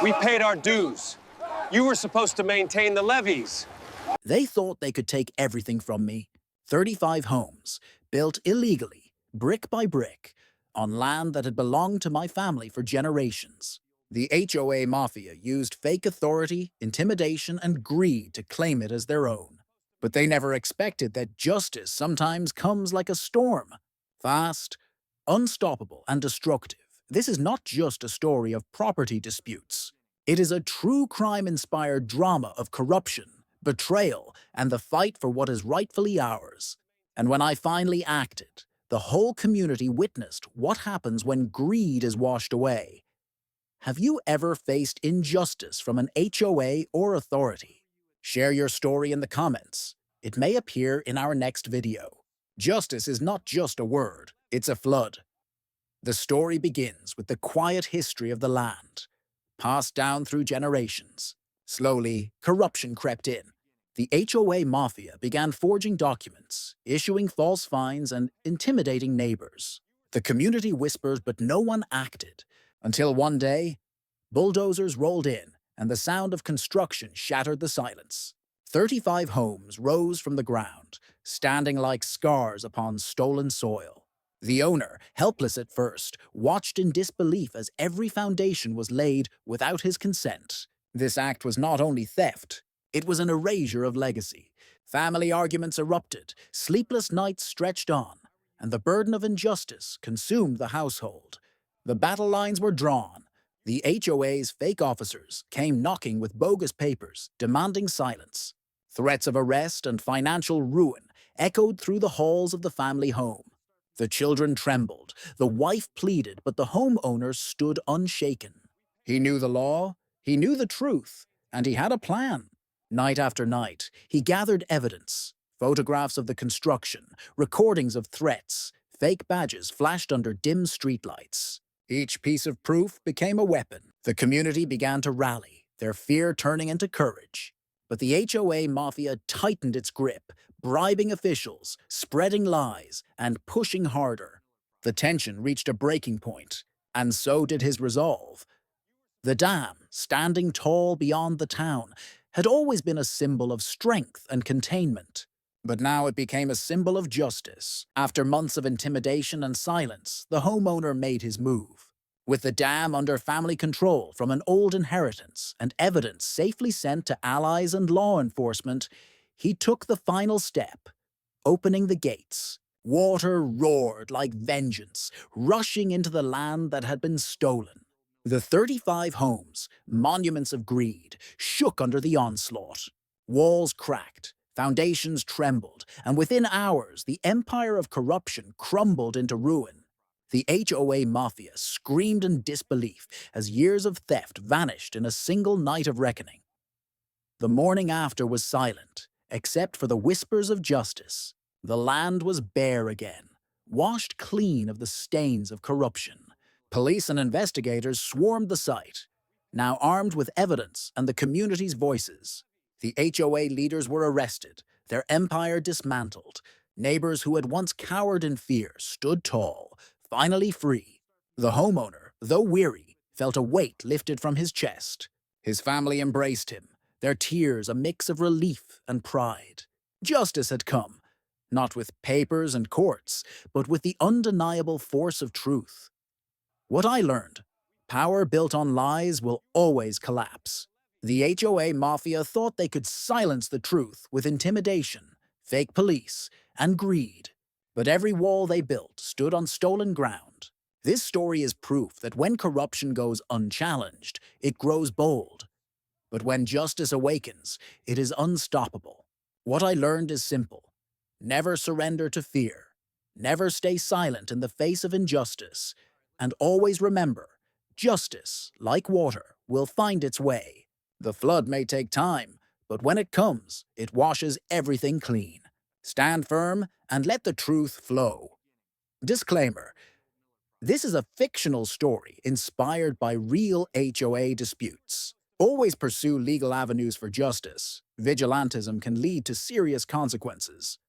We paid our dues. You were supposed to maintain the levees. They thought they could take everything from me. 35 homes, built illegally, brick by brick, on land that had belonged to my family for generations. The HOA Mafia used fake authority, intimidation, and greed to claim it as their own. But they never expected that justice sometimes comes like a storm. Fast, unstoppable, and destructive. This is not just a story of property disputes. It is a true crime-inspired drama of corruption, betrayal, and the fight for what is rightfully ours. And when I finally acted, the whole community witnessed what happens when greed is washed away. Have you ever faced injustice from an HOA or authority? Share your story in the comments. It may appear in our next video. Justice is not just a word, it's a flood. The story begins with the quiet history of the land, passed down through generations. Slowly, corruption crept in. The HOA Mafia began forging documents, issuing false fines, and intimidating neighbors. The community whispered, but no one acted. Until one day, bulldozers rolled in, and the sound of construction shattered the silence. 35 homes rose from the ground, standing like scars upon stolen soil. The owner, helpless at first, watched in disbelief as every foundation was laid without his consent. This act was not only theft, it was an erasure of legacy. Family arguments erupted, sleepless nights stretched on, and the burden of injustice consumed the household. The battle lines were drawn. The HOA's fake officers came knocking with bogus papers, demanding silence. Threats of arrest and financial ruin echoed through the halls of the family home. The children trembled, the wife pleaded, but the homeowner stood unshaken. He knew the law, he knew the truth, and he had a plan. Night after night, he gathered evidence, photographs of the construction, recordings of threats, fake badges flashed under dim streetlights. Each piece of proof became a weapon. The community began to rally, their fear turning into courage. But the HOA Mafia tightened its grip, bribing officials, spreading lies, and pushing harder. The tension reached a breaking point, and so did his resolve. The dam, standing tall beyond the town, had always been a symbol of strength and containment. But now it became a symbol of justice. After months of intimidation and silence, the homeowner made his move. With the dam under family control from an old inheritance and evidence safely sent to allies and law enforcement, he took the final step, opening the gates. Water roared like vengeance, rushing into the land that had been stolen. The 35 homes, monuments of greed, shook under the onslaught. Walls cracked, foundations trembled, and within hours the empire of corruption crumbled into ruin. The HOA Mafia screamed in disbelief as years of theft vanished in a single night of reckoning. The morning after was silent, except for the whispers of justice. The land was bare again, washed clean of the stains of corruption. Police and investigators swarmed the site, now armed with evidence and the community's voices. The HOA leaders were arrested, their empire dismantled. Neighbors who had once cowered in fear stood tall, finally free. The homeowner, though weary, felt a weight lifted from his chest. His family embraced him, their tears a mix of relief and pride. Justice had come, not with papers and courts, but with the undeniable force of truth. What I learned: power built on lies will always collapse. The HOA Mafia thought they could silence the truth with intimidation, fake police, and greed. But every wall they built stood on stolen ground. This story is proof that when corruption goes unchallenged, it grows bold. But when justice awakens, it is unstoppable. What I learned is simple. Never surrender to fear. Never stay silent in the face of injustice. And always remember, justice, like water, will find its way. The flood may take time, but when it comes, it washes everything clean. Stand firm and let the truth flow. Disclaimer: this is a fictional story inspired by real HOA disputes. Always pursue legal avenues for justice. Vigilantism can lead to serious consequences.